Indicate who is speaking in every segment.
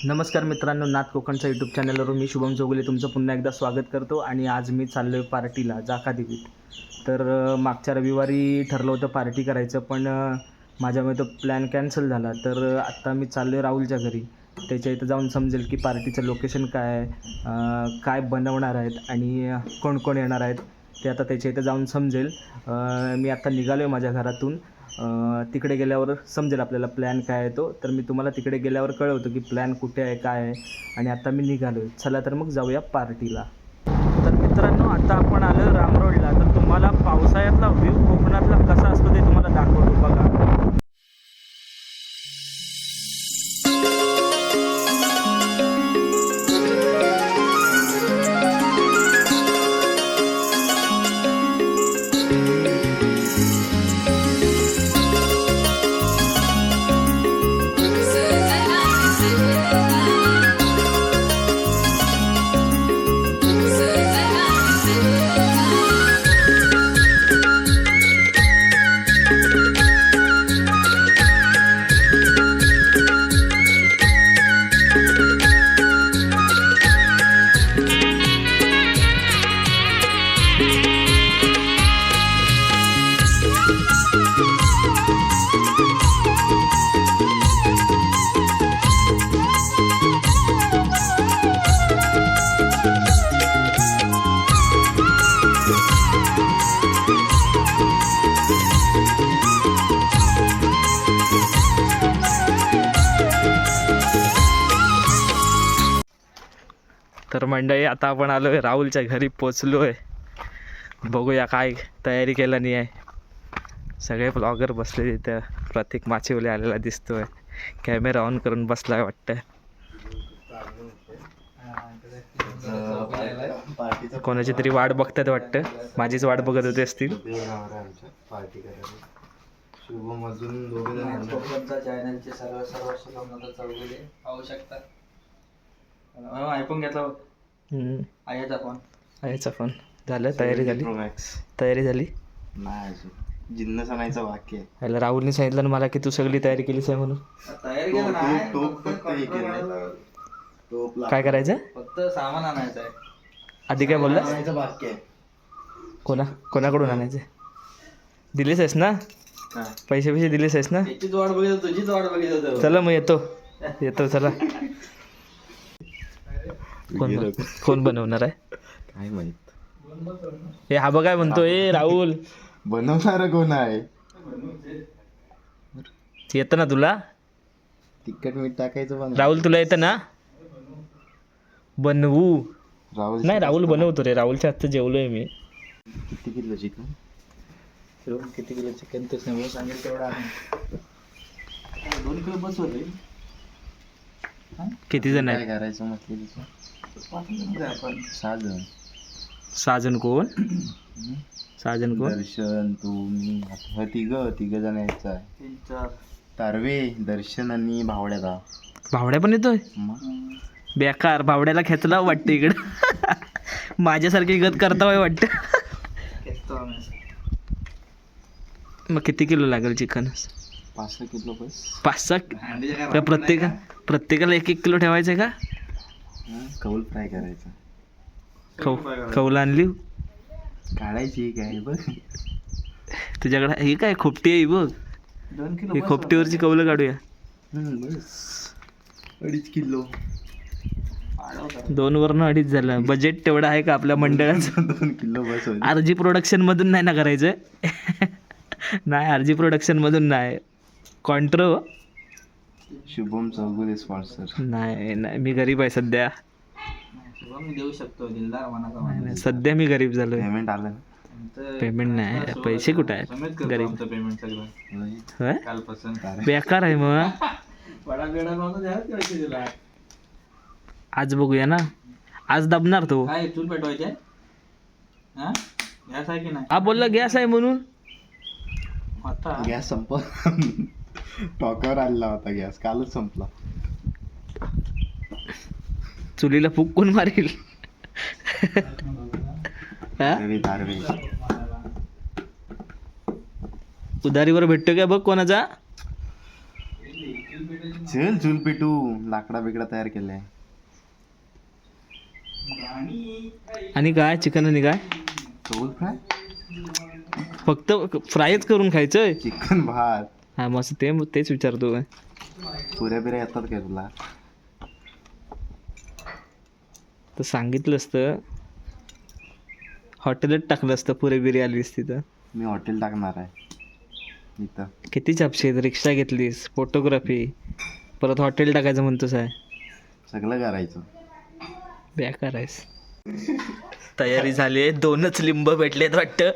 Speaker 1: नमस्कार मित्रांनो, नाथ कोकणच्या यूट्यूब चॅनलवर मी शुभम चौगुले तुमचं पुन्हा एकदा स्वागत करतो. आणि आज मी चाललो आहे पार्टीला जाकादिवीत. तर मागच्या रविवारी ठरलं होतं पार्टी करायचं, पण माझ्यामुळे तो प्लॅन कॅन्सल झाला. तर आत्ता मी चाललो आहे राहुलच्या घरी. त्याच्या इथं जाऊन समजेल की पार्टीचं लोकेशन काय आहे, काय बनवणार आहेत आणि कोण कोण येणार आहेत ते आता त्याच्या इथं जाऊन समजेल. मी आत्ता निघालो आहे माझ्या घरातून. तिकडे गेल्यावर समजेल आपल्याला प्लॅन काय आहे तो. तर मी तुम्हाला तिकडे गेल्यावर कळवतो की प्लॅन कुठे आहे, काय आहे. आणि आता मी निघालो आहे. चला तर मग जाऊया पार्टीला. तर मित्रांनो, आता आपण आलो राम रोडला. तर तुम्हाला पावसाळ्यातला व्ह्यू कोकणातला कसा असतो ते तुम्हाला दाखवतो बघा. तर मंडळी, आता आपण आलो आहे राहुलच्या घरी, पोचलो आहे. बघूया काय तयारी केला नाही आहे. सगळे ब्लॉगर बसले तिथं. प्रतीक माचीवले आलेला दिसतोय, कॅमेरा ऑन करून बसलाय वाटतं. कोणाची तरी वाट बघतात वाटतं. माझीच वाट बघत होते असतील.
Speaker 2: चॅनलचे सर्व चौगुले पाहू शकता. आयफोन घेतला आयाचा फोन
Speaker 1: झालं. तयारी झाली. तयारी झाली
Speaker 3: नाही, जिन्नस आणायचं वाक्य
Speaker 1: ह्याला राहुलने सांगितलं ना मला की तू सगळी तयारी केलीस आहे म्हणून.
Speaker 2: तयारी केलं नाही,
Speaker 1: काय करायचं?
Speaker 2: फक्त सामान आणायचं आहे.
Speaker 1: आधी काय बोलला?
Speaker 3: आणायचं वाक्य
Speaker 1: कोणाकडून आणायचं? दिलेस आहेस ना पैसे दिलेस आहेस ना?
Speaker 2: त्याचीच वाट बघित, तुझीच वाट बघित.
Speaker 1: चला मग येतो चला. कोण बनवणार आहे
Speaker 3: काय माहित.
Speaker 1: हे हा बघ काय म्हणतो. राहुल
Speaker 3: बनवणार कोण आहे?
Speaker 1: येतं ना तुला?
Speaker 3: तिखट मीठ टाकायचं पण.
Speaker 1: राहुल तुला येतं ना बनवू?
Speaker 3: राहुल
Speaker 1: नाही, राहुल बनवतो रे. राहुलच्या हातचं जेवलोय मी.
Speaker 3: किती किलो चिकन?
Speaker 2: किती किलो चिकन ते समोर सांगेल तेवढा 2 किलो बस होते.
Speaker 1: किती जण
Speaker 3: काय
Speaker 1: आहेत?
Speaker 3: करायचं म्हटलं तिचं? 6 जण.
Speaker 1: 6 जण कोण? 6 जण कोण?
Speaker 3: दर्शन, तू, मी, तिघ जण यायचं आहे.
Speaker 2: 3-4
Speaker 3: तारवे, दर्शन आणि भावड्याचा.
Speaker 1: भावड्या पण येतोय? बेकार. भावड्याला खेचला वाटतं इकडं. माझ्यासारखी गत करता वाटतं. मग किती किलो लागेल चिकन?
Speaker 3: 5 किलो बस.
Speaker 1: 5-6? प्रत्येकाला 1-1 किलो ठेवायचं आहे का?
Speaker 3: कौल फ्राय करायचं.
Speaker 1: कौल आणली
Speaker 3: काढायची काय बघ
Speaker 1: तुझ्याकडे? ही काय खोपटी आहे बघ.
Speaker 2: 2 किलो
Speaker 1: ही खोपटीवरची कौलं काढूया.
Speaker 3: बस 2.5 किलो.
Speaker 1: 2 वरनं 2.5 झालं. बजेट तेवढं आहे का आपल्या मंडळाचं?
Speaker 3: 2 किलो बस होईल.
Speaker 1: RG प्रोडक्शन मधून नाही ना करायचं? नाही, RG प्रोडक्शन मधून नाही. कॉन्ट्रो
Speaker 3: शुभम चौगुले स्पॉन्सर.
Speaker 1: नाही, मी गरीब आहे सध्या.
Speaker 2: मी देऊ शकतो, दिलदार मनाचा.
Speaker 1: नाही, सध्या मी गरीब झालोय.
Speaker 3: पेमेंट आलं ना?
Speaker 1: पेमेंट नाही, पैसे कुठं आहेत? गरीब
Speaker 2: पेमेंट सगळं
Speaker 1: होय?
Speaker 2: कालपासून
Speaker 1: बेकार आहे मग. आज बघूया ना. आज दबणार तो.
Speaker 2: काय चूल पेटवायचे? हा, गॅस आहे की नाही?
Speaker 1: हा बोलला गॅस आहे म्हणून.
Speaker 2: आता
Speaker 3: गॅस संपला. टॉकावर आलेला होता गॅस, कालच संपला.
Speaker 1: चुलीला फूक कोण मारेल?
Speaker 3: तारवे
Speaker 1: उधारीवर भेटतो काय बघ कोणाचा.
Speaker 3: चल चूल पेटू लाकडा बिकडा तयार केलाय.
Speaker 1: आणि काय चिकन आणि काय
Speaker 3: चौल फ्राय
Speaker 1: फक्त फ्रायच करून खायचंय.
Speaker 3: चिकन भात
Speaker 1: हा मस्त तेच विचारतो काय.
Speaker 3: पुऱ्या बिऱ्या येतात काय तुला?
Speaker 1: तर सांगितलं असतं हॉटेलच टाकलं असतं पुरे बिरी आली असती तर.
Speaker 3: मी हॉटेल टाकणार आहे इथं.
Speaker 1: किती चापशे रिक्षा घेतलीस फोटोग्राफी परत हॉटेल टाकायचं म्हणतोस आहे.
Speaker 3: सगळं करायचं.
Speaker 1: बेकार आहेस. तयारी झाली आहे. 2च लिंब भेटलेत वाटतं.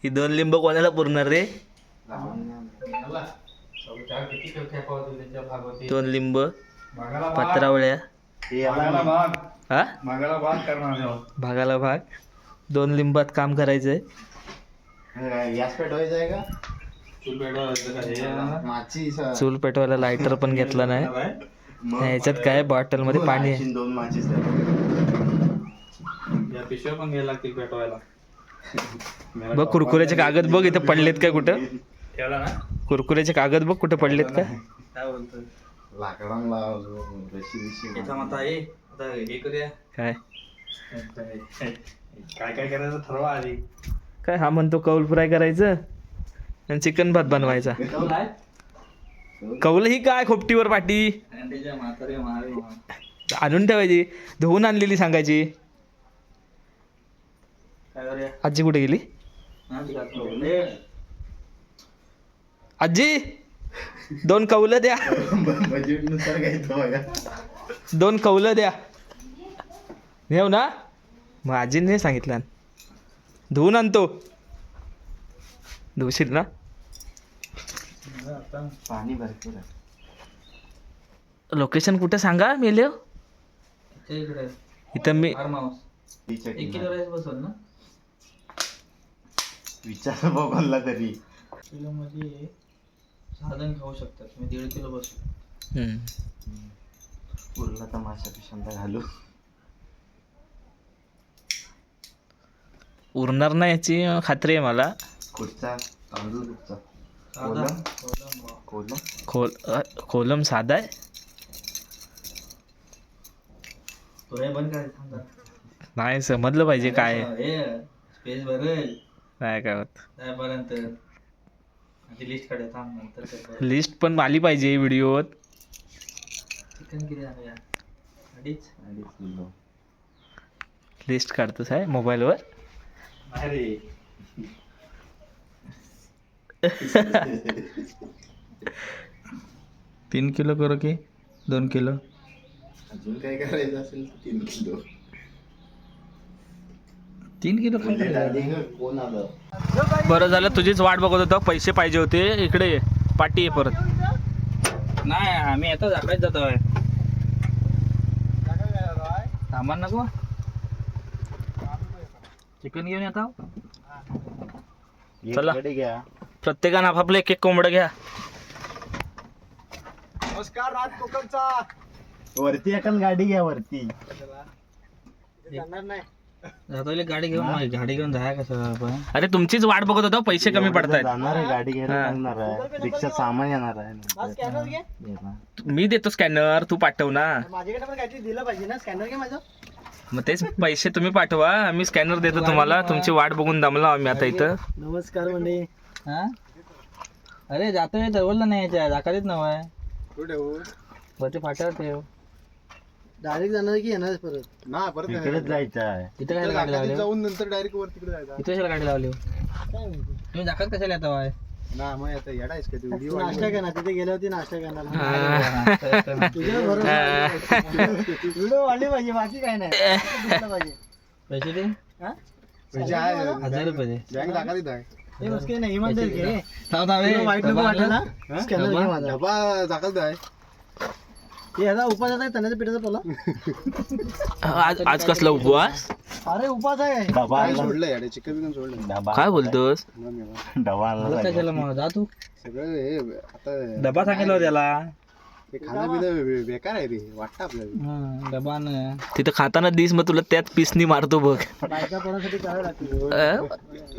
Speaker 1: ही 2 लिंब कोणाला पुरणार रे? 2 लिंब पत्रावळ्या हा भागाला भाग 2 लिंबात काम करायचंय.
Speaker 3: गॅस पेटवायचा आहे का? माची
Speaker 1: चूल पेटवायला लायटर पण घेतला नाही. ह्याच्यात काय बॉटल मध्ये पाणी आहे.
Speaker 3: 2 माचीस
Speaker 2: पिशव्या पण घ्यायला लागतील पेटवायला.
Speaker 1: बघ कुरकुऱ्याचे कागद बघ इथं पडलेत काय कुठं.
Speaker 2: ठेवला ना?
Speaker 1: कुरकुऱ्याचे कागद बघ कुठं पडलेत का.
Speaker 2: काय बोलतोय?
Speaker 3: लाकडांना रशी बिशी
Speaker 2: याचा आता हे करूया.
Speaker 1: काय
Speaker 2: काय काय करायचं ठरवा आधी.
Speaker 1: काय हा म्हणतो कौल फ्राय करायचं आणि चिकन भात बनवायचा. कौल ही काय खोपटीवर पाटी
Speaker 2: त्याच्या म्हातारे मारे
Speaker 1: आणून ठेवायची. धुवून आणलेली सांगायची.
Speaker 2: काय करूया?
Speaker 1: आजी कुठे गेली? आजी 2 कौलं द्या.
Speaker 3: बजेट नुसार घ्यायचं बघा.
Speaker 1: 2 कौलं द्या. नेऊ ना मग आजीने सांगितलं धुवून आणतो. धुवशील ना?
Speaker 3: पाणी भरपूर आहे.
Speaker 1: लोकेशन कुठं सांगा मेले.
Speaker 2: इकडे
Speaker 1: इथं मी
Speaker 2: फार्म हाऊस. 1 किलो राईस बसवल ना?
Speaker 3: विचार बघला तरी
Speaker 2: किलो मध्ये 6 जण खाऊ शकतात. मी 1.5 किलो बसतो.
Speaker 3: उरला तर माशा पिशांता घालू.
Speaker 1: उरणार नाही याची खात्री आहे मला.
Speaker 3: कुठचा तांदूळ कुठचा?
Speaker 1: कोलम साधा आहे.
Speaker 2: तुला बंद करायचं
Speaker 1: नाही समजलं पाहिजे काय
Speaker 2: स्पेस भरेल
Speaker 1: नाही काय होत.
Speaker 2: त्यापर्यंत लिस्ट काढूया थांब नंतर.
Speaker 1: लिस्ट पण आली पाहिजे व्हिडिओत.
Speaker 2: चिकन किती आणूया? 2.5
Speaker 3: किलो.
Speaker 1: लिस्ट काढतोस आहे मोबाईलवर.
Speaker 2: अरे 3 किलो करू की 2 किलो?
Speaker 3: अजून काय करायचं असेल तर 3 किलो.
Speaker 2: 3 किलो
Speaker 3: कोण आलं?
Speaker 1: बरं झालं तुझीच वाट बघत होतो. पैसे पाहिजे होते. इकडे ये. पाटी आहे परत.
Speaker 2: नाही आम्ही आता जाकडेच जातोय. सामान नको चिकन घेऊन येतो.
Speaker 1: चला.
Speaker 3: घ्या.
Speaker 1: प्रत्येकानं आपापलं 1-1 कोंबडं घ्या.
Speaker 3: नमस्कार राज कोकणचा. वरती एकान गाडी घ्या वरती.
Speaker 2: जातो गाडी घेऊन गाडी घेऊन जाय कसं आपण.
Speaker 1: अरे तुमचीच वाट बघत होतो. पैसे कमी पडतायत.
Speaker 3: जाणार आहे गाडी घ्यायला लागणार आहे. रिक्षा सामान येणार आहे.
Speaker 1: मी देतो स्कॅनर तू पाठव ना.
Speaker 4: माझ्याकडे पण काहीतरी दिलं पाहिजे ना. स्कॅनर घे माझं.
Speaker 1: मग तेच पैसे तुम्ही पाठवा. आम्ही स्कॅनर देतो तुम्हाला. तुमची वाट बघून दमलो आम्ही आता इथं.
Speaker 4: नमस्कार म्हणजे
Speaker 2: हा अरे जातोय ठरवलं नाही याच्या जाकालीच नाव आहे.
Speaker 4: कुठे
Speaker 2: वरती फाट्यावर ठेव.
Speaker 4: डायरेक्ट जाणार की येणार परत?
Speaker 3: ना परत इकडेच जायचं आहे.
Speaker 2: इथं काय गाडी लावली?
Speaker 4: जाऊन नंतर डायरेक्ट वर तिकडे जायचं.
Speaker 2: इथं कशाला गाडी लावली?
Speaker 4: काय माहिती.
Speaker 2: तुम्ही जाकात कशाला येता बाय?
Speaker 4: ना मग आता येडा आहेस का तू? नाश्ता करणार तिथे गेल्या होती नाश्ता करणार. तुझ्या व्हिडिओ वाढली पाहिजे बाकी काय नाही. दिसलं पाहिजे.
Speaker 2: पैसे दे.
Speaker 4: हा?
Speaker 3: म्हणजे आहे.
Speaker 2: 1000 रुपये दे.
Speaker 3: बँक दाखवत आहे.
Speaker 4: हे बस काही नाही इमानदार घे.
Speaker 2: थांब थांब,
Speaker 4: तुला वाईट नको वाटलं ना.
Speaker 3: हा?
Speaker 4: स्कॅनर घे माझा.
Speaker 3: डबा दाखवत आहे.
Speaker 4: हे ह्याचा उपास आहे तण्याच्या पिठाचा पोला.
Speaker 1: आज कसला उपवास?
Speaker 4: अरे उपास आहे.
Speaker 3: डबा आणला.
Speaker 4: सोडलं यार चिकन बिकन सोडलं.
Speaker 3: डबा
Speaker 1: काय बोलतोस?
Speaker 3: डबा आणला
Speaker 2: मला कशाला मग जा तू.
Speaker 3: सगळं हे आता
Speaker 2: डबा सांगितलं त्याला.
Speaker 3: हे खाणं पिणं बेकार आहे रे वाटतं आपल्याला.
Speaker 2: डबा आण.
Speaker 1: तिथं खाताना दिस मग तुला त्यात पिसनी मारतो बघ.
Speaker 4: बायका पोरासाठी करावं लागतं.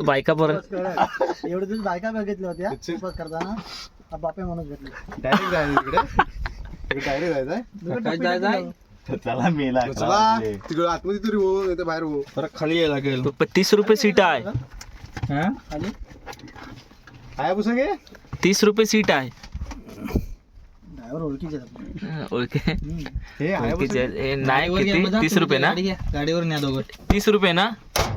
Speaker 1: बायका परत
Speaker 4: एवढे दिवस बायका बघितल्या होत्या उपास करताना. बापे म्हणून घेतले
Speaker 3: डायरेक्ट जायचं तिकडे डायरेक्ट जायचंय चला मेला तिकडे आतमध्ये तरी हो नाही तर बाहेर हो
Speaker 2: परत खाली यायला लागेल.
Speaker 1: 30 रुपये सीट आहे.
Speaker 4: खाली
Speaker 3: काय पुसं घे
Speaker 1: 30 रुपये सीट आहे.
Speaker 4: ड्रायव्हर ओळखीचे आहेत.
Speaker 1: ओके
Speaker 3: हे आहे
Speaker 1: ओळखीचे आहेत. हे नाही किती 30 रुपये ना
Speaker 2: गाडी घ्या. गाडीवर न्या दोघं
Speaker 1: 30 रुपये ना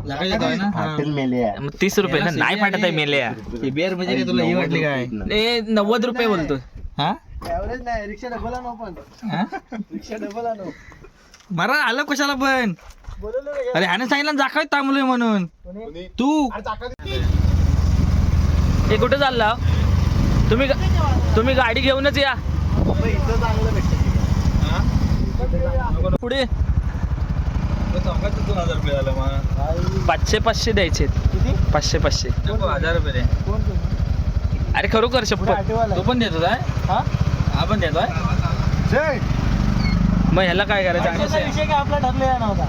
Speaker 2: लागायचं काय ना हा.
Speaker 3: हॉटेल मेले आहे.
Speaker 1: मग 30 रुपये ना नाही पाठत आहे मेल्या.
Speaker 2: हे बेर म्हणजे काय तुला ही वाटली काय?
Speaker 1: ए 90 रुपये बोलतो.
Speaker 2: हा
Speaker 4: ॲव्हरेज नाही रिक्षा डबल आणू पण
Speaker 2: हा?
Speaker 4: रिक्षा डबल आणू
Speaker 2: बरं आलं कशाला पण
Speaker 4: बोलवलं रे.
Speaker 2: अरे ह्याने सांगितलं दाखवाय थांबलोय म्हणून
Speaker 4: कोणी?
Speaker 2: तू
Speaker 1: हे कुठे चालला तुम्ही गाडी घेऊनच या
Speaker 4: इथं चांगलं भेटतं
Speaker 1: पुढे.
Speaker 2: 2000 रुपये झालं मग
Speaker 1: 500 द्यायचे.
Speaker 4: किती
Speaker 1: 500
Speaker 2: 1000 रुपये रे.
Speaker 4: कोण तुम्ही
Speaker 1: अरे खरोखर शपथ.
Speaker 4: आठवाला
Speaker 2: तो पण देतो आहे
Speaker 4: हा
Speaker 2: हा पण देतोय.
Speaker 1: मग ह्याला काय करायचं
Speaker 4: पैशाचा विषय काय आपला ठरलेला नव्हता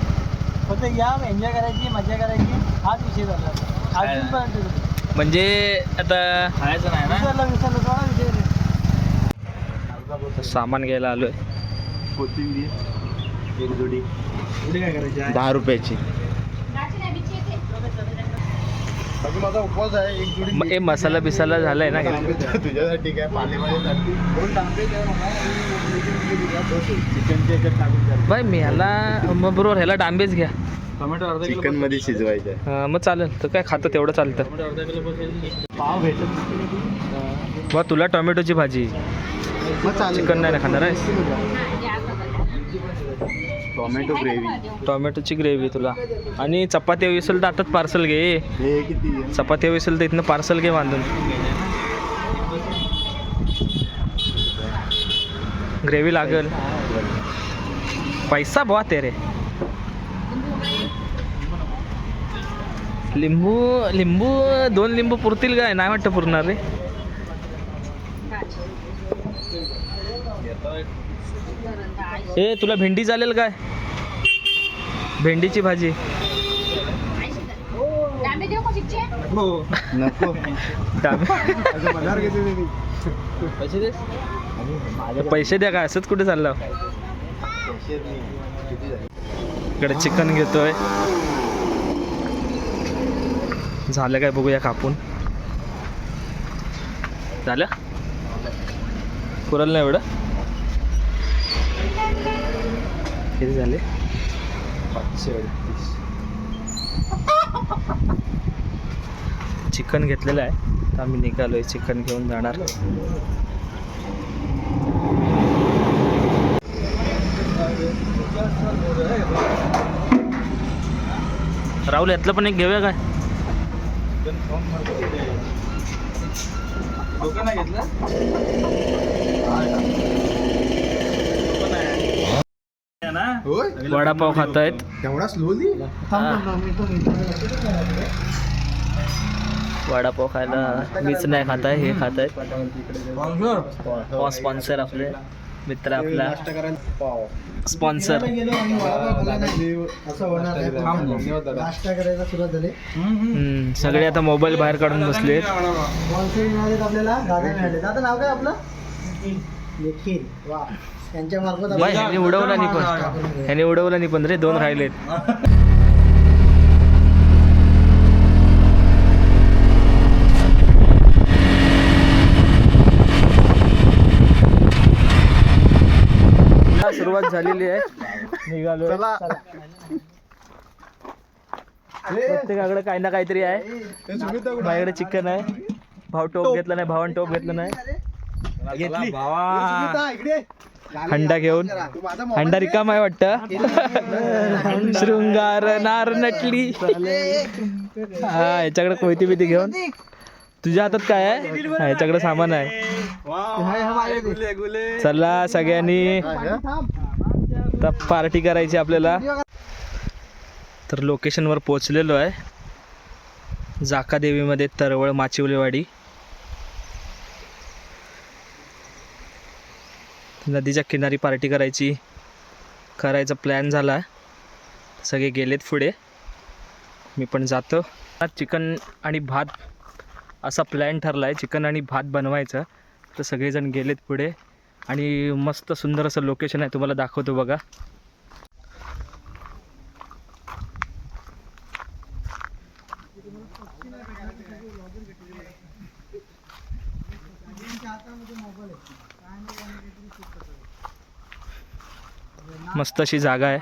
Speaker 4: फक्त या एन्जॉय करायची मजा करायची हाच विषय झाला अजूनपर्यंत
Speaker 1: म्हणजे आता
Speaker 2: खायचं नाही ना.
Speaker 4: विसरलो थोडा विषय रे.
Speaker 1: सामान घ्यायला आलोय.
Speaker 3: कोथिंबीर एक जोडी
Speaker 4: पुढे काय करायचे
Speaker 3: 10 रुपयाची. बाकी माझा उपवास आहे एक जोडी
Speaker 1: हे मसाला बिसाला झालाय ना
Speaker 3: तुझ्यासाठी काय पालेभाजीसाठी दोन तांबे चिकनच्या याच्यात टाकून द्या.
Speaker 1: बाय मी ह्याला मग बरोबर ह्याला डांबेच घ्या.
Speaker 2: टोमॅटो अर्धा किलो
Speaker 3: चिकन मध्ये शिजवायचं आहे.
Speaker 1: मग चालेल तर काय खातं तेवढं चालतं.
Speaker 2: टोमॅटो अर्धा किलो बसेल.
Speaker 3: पाव भेटत
Speaker 1: बा तुला टोमॅटोची भाजी चिकन नाही ना खाणार आहे.
Speaker 3: टोमॅटो ग्रेव्ही
Speaker 1: टोमॅटोची ग्रेव्ही तुला आणि चपाती हवी असेल तर आताच पार्सल घे.
Speaker 3: हे किती आहे?
Speaker 1: चपाती हवी असेल तर इथनं पार्सल घे बांधून. ग्रेव्ही लागेल. पैसा बहुत आहे रे. लिंबू 2 लिंबू पुरतील काय नाही वाटतं पुरणार रे. ए तुला भेंडी चालेल काय भेंडीची भाजी.
Speaker 3: नको
Speaker 2: पैसे दे.
Speaker 1: पैसे द्या काय असंच कुठे चाललं. इकडे चिकन घेतोय. झालं काय बघूया कापून. झालं पुरल नाही एवढं. किती झाले
Speaker 3: 538.
Speaker 1: चिकन घेतलेलं आहे तर आम्ही निघालोय. चिकन घेऊन जाणार. राहुल यातलं पण एक घेऊया काय.
Speaker 2: डोकं नाही घेतलं.
Speaker 3: होय
Speaker 1: वडापाव खात आहेत.
Speaker 3: तेवढा स्लोली
Speaker 1: वडापाव खायला मीच नाही खात आहे हे खात आहेत. स्पॉन्सर आपले मित्र आपला स्पॉन्सर.
Speaker 4: गेलो आणि वडापाव खाल्ला नाही. असं होणार नाही. नाश्ता करायला सुरुवात झाली.
Speaker 1: सगळे आता मोबाईल बाहेर काढून बसलेत.
Speaker 4: स्पॉन्सर मिळालेत आपल्याला दादा मिळाले. दादा नाव काय आपलं निखिल. वा त्यांच्या मार्फत
Speaker 1: बाय ह्याने उडवला नाही पण ह्याने उडवला नाही पण रे 2 राहिलेत. सुरुवात झालेली आहे. निघालो. प्रत्येकाकडे काही ना काहीतरी आहे. माझ्याकडे चिकन आहे. भाव टोप घेतला नाही. भावान टोप घेतला नाही.
Speaker 3: घेतली
Speaker 1: हंडा घेऊन. हंडा रिकाम आहे वाटतं. शृंगार नार नटली. हा याच्याकडे कोयती बिती घेऊन. तुझ्या हातात काय आहे. हा, याच्याकडे सामान आहे. चला सगळ्यांनी आता पार्टी करायची आपल्याला. तर लोकेशनवर पोचलेलो आहे. जाका देवीमध्ये तरवळ माचिवलेवाडी. नदीच्या किनारी पार्टी करायचा प्लॅन झाला. सगळे गेलेत पुढे. मी पण जातो. चिकन आणि भात असा प्लॅन ठरला आहे. चिकन आणि भात बनवायचं तर सगळेजण गेलेत पुढे आणि मस्त सुंदर असं लोकेशन आहे, तुम्हाला दाखवतो बघा. मस्त अशी जागा आहे.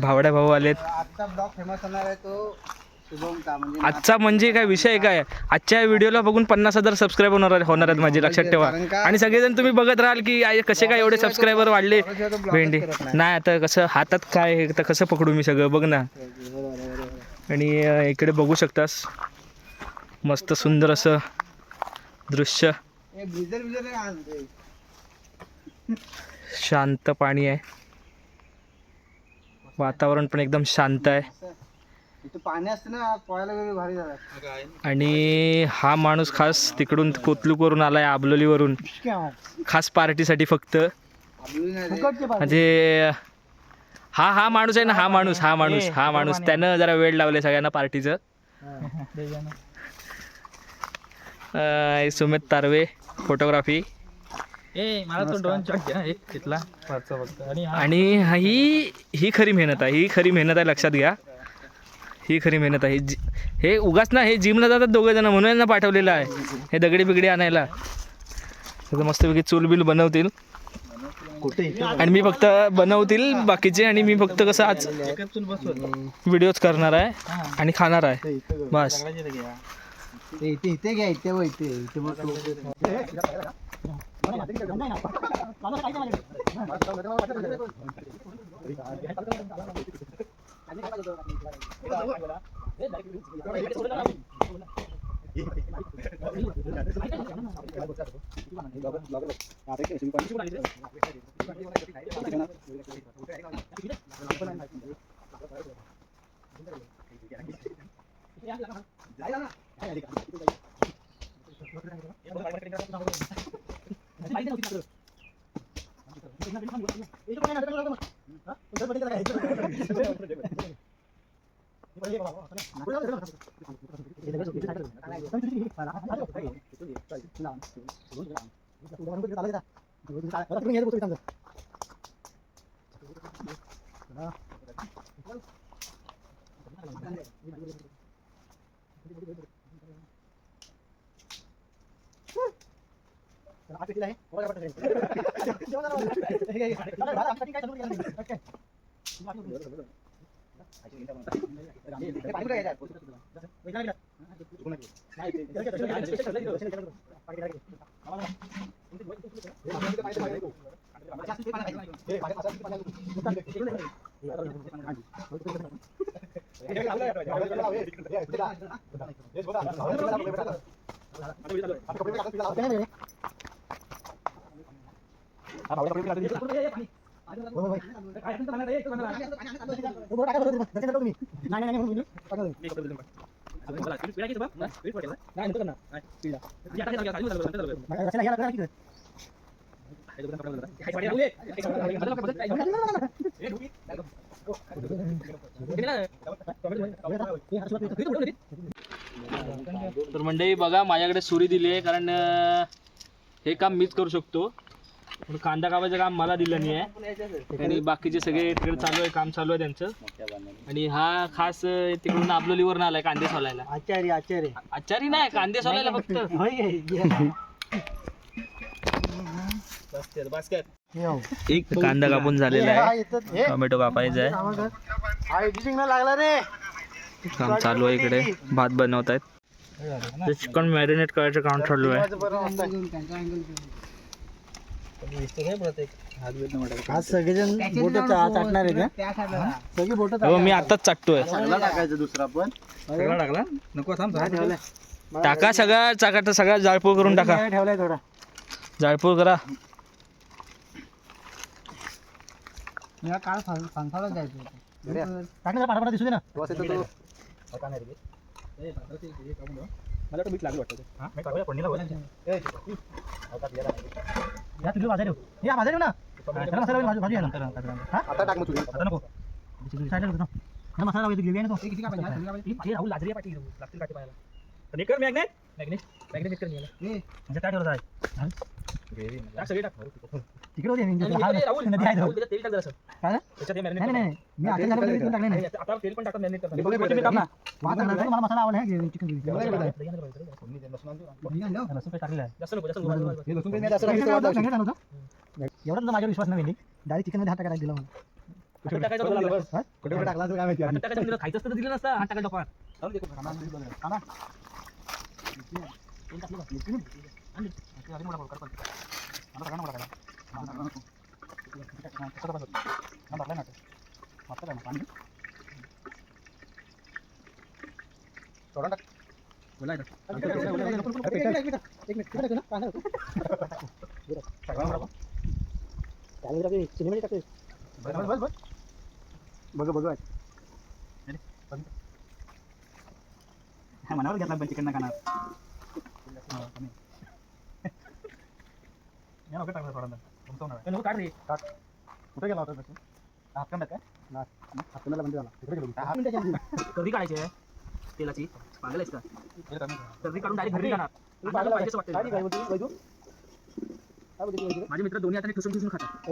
Speaker 1: भावड्या भाऊ आलेत.
Speaker 4: आजचा ब्लॉग फेमस होणार आहे तो शुभम का म्हणजे
Speaker 1: आजचा म्हणजे काय विषय काय, आजच्या व्हिडिओला बघून 50,000 सबस्क्रायबर होणार आहेत माझे, लक्षात ठेवा. आणि सगळेजण तुम्ही बघत राहाल की कसे काय एवढे सबस्क्रायबर वाढले. भेंडी नाही आता कसं हातात काय आहे तर कसं पकडू मी सगळं बघ ना. आणि इकडे बघू शकतास मस्त सुंदर असं दृश्य, शांत पाणी आहे, वातावरण पण एकदम शांत आहे.
Speaker 4: इथं पाणी असतं ना पोहायला वगैरे भारी जातात.
Speaker 1: आणि हा माणूस खास तिकडून कोतलूकवरून आलाय, आबलोलीवरून, खास पार्टीसाठी फक्त. म्हणजे हा माणूस आहे ना, हा माणूस त्यानं जरा वेळ लावले सगळ्यांना पार्टीचं. सुमित तारवे फोटोग्राफी.
Speaker 2: मला तो ड्रोन शॉट घ्या एक तिथला फक्त.
Speaker 1: आणि ही खरी मेहनत आहे, ही खरी मेहनत आहे, लक्षात घ्या. ही खरी मेहनत आहे. हे उगाच ना, हे जिमला जातात दोघं जण म्हणून यांना पाठवलेलं आहे हे दगडी बिगडी आणायला. मस्तपैकी चूल बिल बनवतील आणि मी फक्त बनवतील बाकीचे, आणि मी फक्त कसं आज व्हिडिओज करणार आहे आणि खाणार आहे बस.
Speaker 4: इथे घ्या, इथे
Speaker 1: तर मंडळी बघा, माझ्याकडे सुरी दिली आहे कारण हे काम मीच करू शकतो. पण कांदा कापायचं काम मला दिलं नाही आहे आणि बाकीचे सगळे तिकडे चालू आहे, काम चालू आहे त्यांचं. आणि हा खास तिकडून आबलोलीवरून आलाय कांदे सोलायला. आचारी नाही, कांदे सोलायला फक्त. एक कांदा कापून झालेला आहे, टोमॅटो कापायचा आहे,
Speaker 4: लागला रे.
Speaker 1: काम चालू आहे. इकडे भात बनवत आहेत, चिकन मॅरिनेट करायचं काम चालू आहे.
Speaker 4: आज सगळेजण बोट चाटणार आहे का? सगळी बोट
Speaker 1: मी आताच चाटतोय.
Speaker 4: टाकायचं दुसरा पण
Speaker 2: सगळा टाकला नको थांब
Speaker 4: ठेवलाय.
Speaker 1: टाका सगळा चाकाट, सगळा जाळपोळ करून टाका,
Speaker 4: ठेवलाय थोडा
Speaker 1: जाळपोळ करा.
Speaker 4: या काळ संसारात जायचं टाकलं पाठा दिसू दे ना.
Speaker 2: मला तर मीठ लागलं वाटतं.
Speaker 4: या तुझी भाजा देऊ, या भाजा देऊ ना. त्याला मसाला भाजी भाजी आहे ना.
Speaker 3: आता टाक मग तुझी.
Speaker 4: आता नको साईडला होतो ना, मसाला लावायचं ग्रेव्ही आहे ना तो. किती का पाहिजे?
Speaker 2: हे राहुल लाजरी पाठी लागतील काठी पायाला. तर कर मॅग्नेट
Speaker 4: म्हणजे काय ठेवलं आहे तिकडे होते नदी आहे तो. काय रे? नाही नाही मी आता झालं तरी टाकले नाही वाह चांगला आहे. मला मसाला आवडला आहे चिकन बिर्याणी लसूण पेस्ट टाकलेला आहे एवढा तुझा माझ्यावर विश्वास नाही डायरेक्ट चिकन मध्ये हात टाकायला दिला मला कुठे टाकला काय माहिती
Speaker 1: खायचं असतं दिलं नसतं हात टाकायला टोपात.
Speaker 4: मनावर घेतला पण चिकन नका कुठे गेला होता
Speaker 1: कधी काढायचे तेलाची पागलायच का कधी काढून डायरेक्ट घरी जाणार माझे मित्र दोन्ही हाताने ठुसून ठुसून खातात.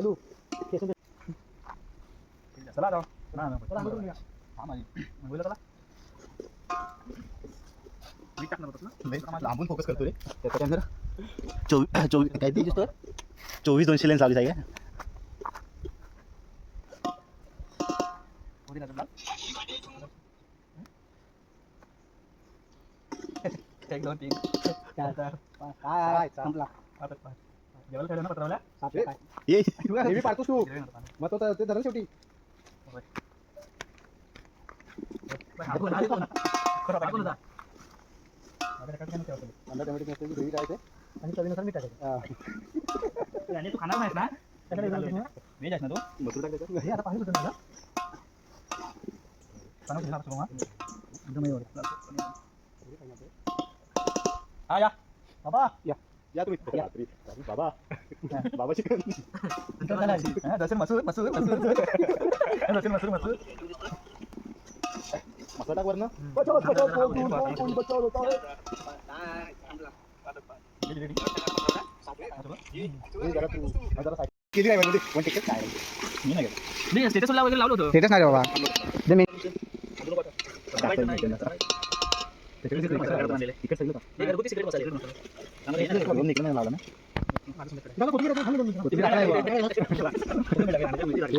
Speaker 4: चला जाऊ
Speaker 3: लांबून फोकस करतो रे त्याचा कॅमेरा 24 काय ते 24-200 लेन्स लावली आहे
Speaker 4: एक दोन तीन
Speaker 3: काय संपला
Speaker 4: जेवायला ठेवलं ना पत्रावल्या
Speaker 3: ये हेवी पाडतोस तू मग तो ते धरण शेवटी
Speaker 4: आणि चवीनुसार मीठ टाकायचं
Speaker 1: आणि तू खाणार नाहीस ना
Speaker 4: व्हेज आहेस ना तू
Speaker 3: मसूर टाकायचं
Speaker 4: हे आता पाणी सुटलं ना हा या बाबा
Speaker 3: या तुम्ही बाबा बाबा चिकन
Speaker 4: दर्शन मसूर मसूर मसूर दर्शन मसूर मसूर
Speaker 3: मसाला टाक वरनं किती काय म्हणजे कोण टिकट काय
Speaker 4: मी नाही
Speaker 1: मी स्टेटसला वगैरे लावलं होतं.
Speaker 4: स्टेटस नाही बाबा
Speaker 1: हे घरगुती सिक्रेट मसाले
Speaker 3: लावला ना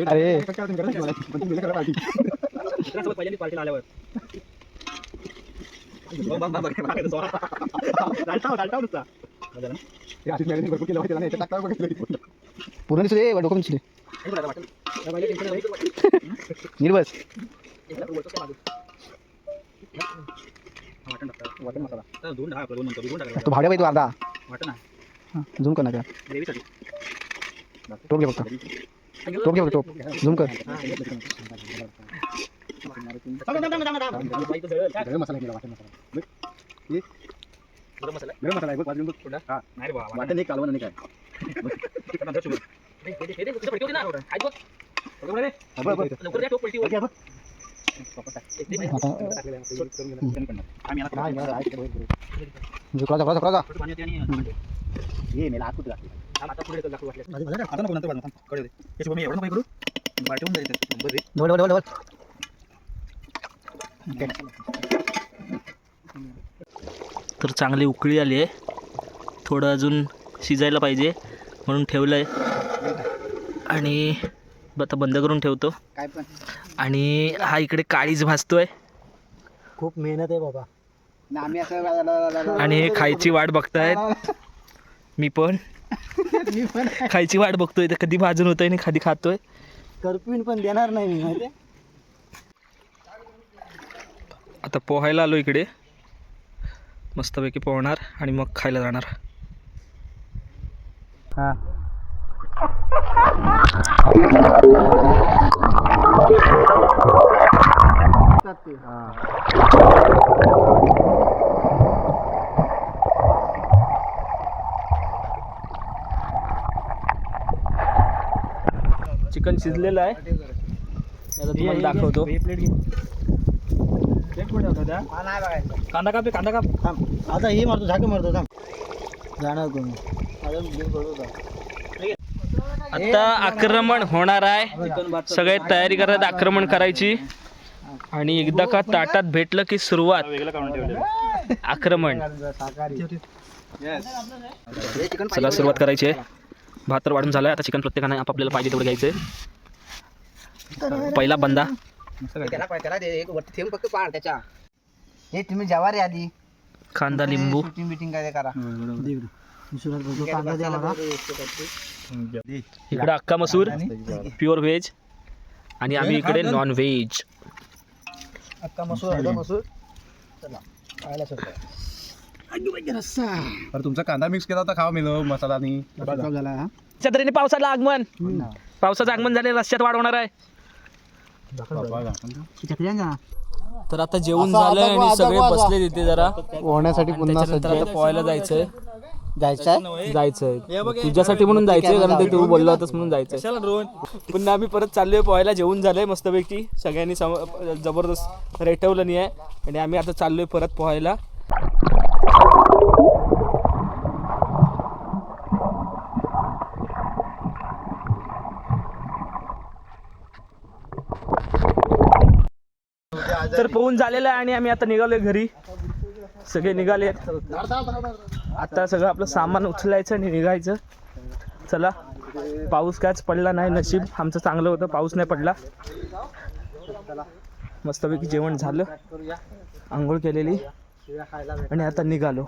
Speaker 4: अरे
Speaker 1: मित्रांसोबत पहिल्यांदा पार्टीला आल्यावर
Speaker 4: पूर्ण दिसले डोकं दिसले निर्बस तो भाड्या पाहिजे अर्धा झूम कर ना का टोप घे फक्त टोप घे फक्त टोप झूम कर
Speaker 3: गरम मसाला केला वाटण एक कालवण आणि काय ये मेला आत कुठे
Speaker 1: तर चांगली उकळी आली आहे. थोडं अजून शिजायला पाहिजे म्हणून ठेवलं आहे आणि आता बंद करून ठेवतो. आणि हा इकडे काळीच भाजतोय
Speaker 4: खूप मेहनत आहे बाबा.
Speaker 1: आणि हे खायची वाट बघतायत. मी पण खायची वाट बघतोय. तर कधी भाजून होतंय आणि कधी खातोय.
Speaker 4: करपीन पण देणार नाही मी माहिती.
Speaker 1: आता पोहायला आलो इकडे. मस्तपैकी पोहणार आणि मग खायला जाणार.
Speaker 4: हां
Speaker 1: चिकन शिजलेलं आहे. आता तुम्हाला दाखवतो. कांदा काप कांदा काप.
Speaker 4: थांब आता ही मारतो झाके मारतो थांब जाणार कोण
Speaker 1: आता आक्रमण होणार आहे. सगळे तयारी करत आक्रमण करायची आणि एकदा का ताटात भेटलं की सुरुवात आक्रमण. चला सुरुवात करायची आहे. भात तर वाढून झालाय. आता चिकन प्रत्येकाने आपापल्याला पाहिजे तेवढं घ्यायचंय. पहिला बंदा
Speaker 4: फक्त पाड त्याच्या हे तुम्ही जेवा रे आधी
Speaker 1: कांदा लिंबू
Speaker 4: मीटिंग काय करा
Speaker 1: इकडे अख्खा मसूर प्युअर व्हेज आणि आम्ही इकडे नॉन व्हेज.
Speaker 4: अक्का मसूर चला खायला
Speaker 3: अरे तुमचा कांदा मिक्स केला होता खावा मिळव मसाला आणि
Speaker 4: झाला
Speaker 1: त्या तऱ्हेने पावसाला आगमन. पावसाचं आगमन झाले. रस्त्यात वाढ होणार आहे. तर आता जेवण झालंय आणि सगळे बसले तिथे जरा
Speaker 4: पोहण्यासाठी पुन्हा
Speaker 1: आता पोहायला जायचंय.
Speaker 4: जायचंय
Speaker 1: तुझ्यासाठी म्हणून जायचंय कारण ते तू बोलला होतास म्हणून जायचंय. पुन्हा आम्ही परत चाललोय पोहायला. जेवण झालंय मस्तपैकी. सगळ्यांनी जबरदस्त रेटवलं नाही आहे आणि आम्ही आता चाललोय परत पोहायला. तर पोहून झालेलं आहे आणि आम्ही आता निघालोय घरी. सगळे निघाले. आता सगळं आपलं सामान उचलायचं आणि निघायचं. चला पाऊस कायच पडला नाही. नशीब आमचं चांगलं होतं. पाऊस नाही पडला. मस्तपैकी जेवण झालं. आंघोळ केलेली आणि आता निघालो.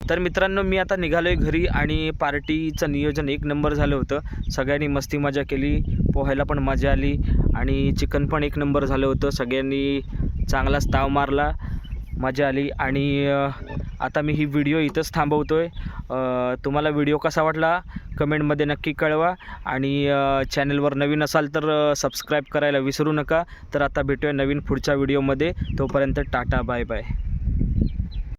Speaker 1: तर मित्रांनो मी आता निघालोय घरी आणि पार्टीचं नियोजन एक नंबर झालं होतं. सगळ्यांनी मस्ती मजा केली. पोहायला पण मजा आली आणि चिकन पण एक नंबर झालं होतं. सगळ्यांनी चांगलाच ताव मारला. मजा आली आणि आता मी ही व्हिडिओ इथंच थांबवतोय. तुम्हाला व्हिडिओ कसा वाटला कमेंटमध्ये नक्की कळवा आणि चॅनलवर नवीन असाल तर सबस्क्राईब करायला विसरू नका. तर आता भेटूया नवीन पुढच्या व्हिडिओमध्ये. तोपर्यंत टाटा बाय बाय.